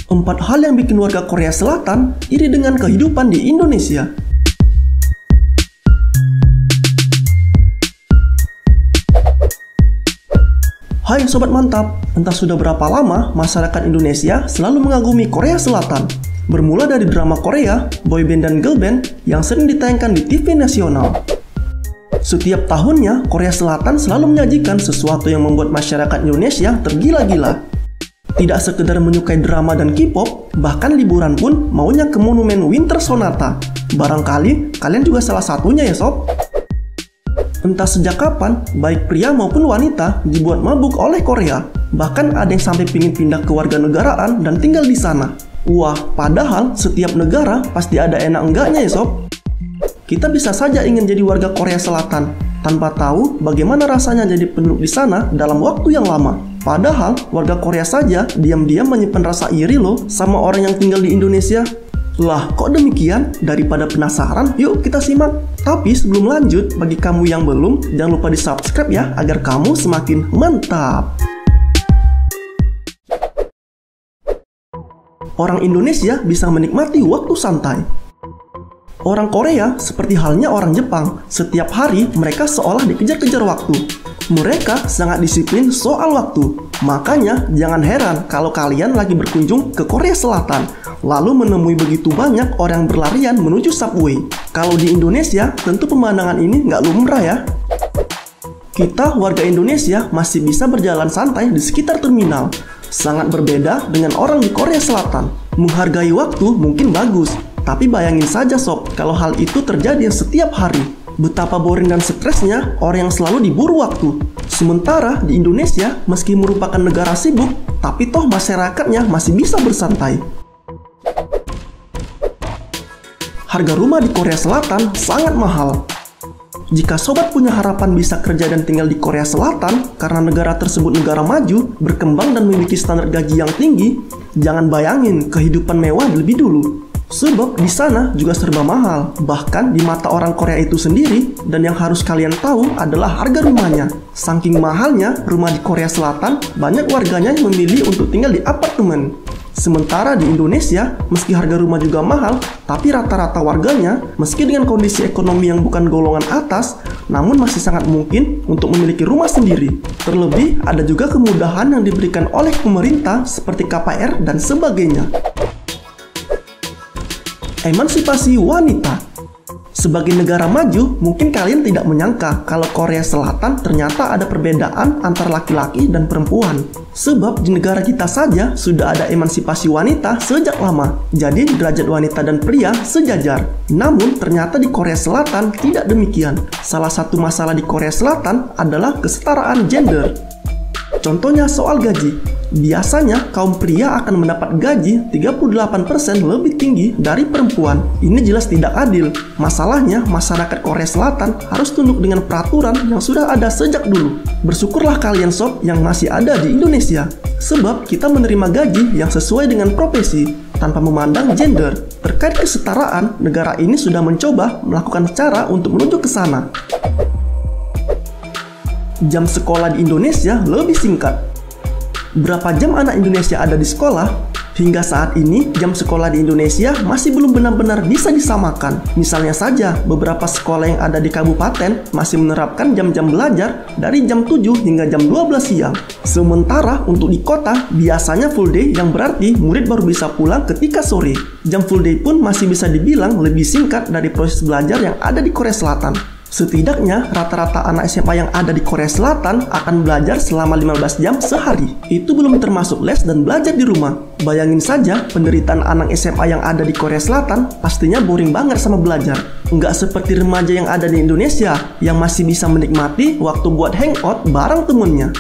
4 hal yang bikin warga Korea Selatan iri dengan kehidupan di Indonesia. Hai Sobat Mantap, entah sudah berapa lama masyarakat Indonesia selalu mengagumi Korea Selatan. Bermula dari drama Korea, boyband dan girlband yang sering ditayangkan di TV nasional. Setiap tahunnya, Korea Selatan selalu menyajikan sesuatu yang membuat masyarakat Indonesia tergila-gila. Tidak sekedar menyukai drama dan K-pop, bahkan liburan pun maunya ke monumen Winter Sonata. Barangkali kalian juga salah satunya ya sob. Entah sejak kapan, baik pria maupun wanita dibuat mabuk oleh Korea. Bahkan ada yang sampai pingin pindah ke warganegaraan dan tinggal di sana. Wah, padahal setiap negara pasti ada enak enggaknya ya sob. Kita bisa saja ingin jadi warga Korea Selatan, tanpa tahu bagaimana rasanya jadi penduduk di sana dalam waktu yang lama. Padahal warga Korea saja diam-diam menyimpan rasa iri loh sama orang yang tinggal di Indonesia. Lah, kok demikian? Daripada penasaran, yuk kita simak. Tapi sebelum lanjut, bagi kamu yang belum, jangan lupa di-subscribe ya, agar kamu semakin mantap. Orang Indonesia bisa menikmati waktu santai. Orang Korea seperti halnya orang Jepang, setiap hari mereka seolah dikejar-kejar waktu. Mereka sangat disiplin soal waktu. Makanya jangan heran kalau kalian lagi berkunjung ke Korea Selatan, lalu menemui begitu banyak orang berlarian menuju subway. Kalau di Indonesia, tentu pemandangan ini nggak lumrah ya. Kita warga Indonesia masih bisa berjalan santai di sekitar terminal. Sangat berbeda dengan orang di Korea Selatan. Menghargai waktu mungkin bagus, tapi bayangin saja sob, kalau hal itu terjadi setiap hari. Betapa boring dan stresnya orang yang selalu diburu waktu. Sementara di Indonesia, meski merupakan negara sibuk, tapi toh masyarakatnya masih bisa bersantai. Harga rumah di Korea Selatan sangat mahal. Jika sobat punya harapan bisa kerja dan tinggal di Korea Selatan karena negara tersebut negara maju, berkembang dan memiliki standar gaji yang tinggi, jangan bayangin kehidupan mewah lebih dulu. Sebab di sana juga serba mahal, bahkan di mata orang Korea itu sendiri. Dan yang harus kalian tahu adalah harga rumahnya. Saking mahalnya rumah di Korea Selatan, banyak warganya yang memilih untuk tinggal di apartemen. Sementara di Indonesia, meski harga rumah juga mahal, tapi rata-rata warganya, meski dengan kondisi ekonomi yang bukan golongan atas, namun masih sangat mungkin untuk memiliki rumah sendiri. Terlebih, ada juga kemudahan yang diberikan oleh pemerintah seperti KPR dan sebagainya. Emansipasi wanita. Sebagai negara maju, mungkin kalian tidak menyangka kalau Korea Selatan ternyata ada perbedaan antara laki-laki dan perempuan. Sebab di negara kita saja sudah ada emansipasi wanita sejak lama. Jadi derajat wanita dan pria sejajar. Namun ternyata di Korea Selatan tidak demikian. Salah satu masalah di Korea Selatan adalah kesetaraan gender. Contohnya soal gaji. Biasanya kaum pria akan mendapat gaji 38% lebih tinggi dari perempuan. Ini jelas tidak adil. Masalahnya masyarakat Korea Selatan harus tunduk dengan peraturan yang sudah ada sejak dulu. Bersyukurlah kalian sob yang masih ada di Indonesia. Sebab kita menerima gaji yang sesuai dengan profesi tanpa memandang gender. Terkait kesetaraan, negara ini sudah mencoba melakukan cara untuk menuju ke sana. Jam sekolah di Indonesia lebih singkat. Berapa jam anak Indonesia ada di sekolah? Hingga saat ini, jam sekolah di Indonesia masih belum benar-benar bisa disamakan. Misalnya saja, beberapa sekolah yang ada di kabupaten masih menerapkan jam-jam belajar dari jam 7 hingga jam 12 siang. Sementara untuk di kota, biasanya full day yang berarti murid baru bisa pulang ketika sore. Jam full day pun masih bisa dibilang lebih singkat dari proses belajar yang ada di Korea Selatan. Setidaknya, rata-rata anak SMA yang ada di Korea Selatan akan belajar selama 15 jam sehari. Itu belum termasuk les dan belajar di rumah. Bayangin saja, penderitaan anak SMA yang ada di Korea Selatan pastinya boring banget sama belajar. Nggak seperti remaja yang ada di Indonesia, yang masih bisa menikmati waktu buat hangout bareng temennya.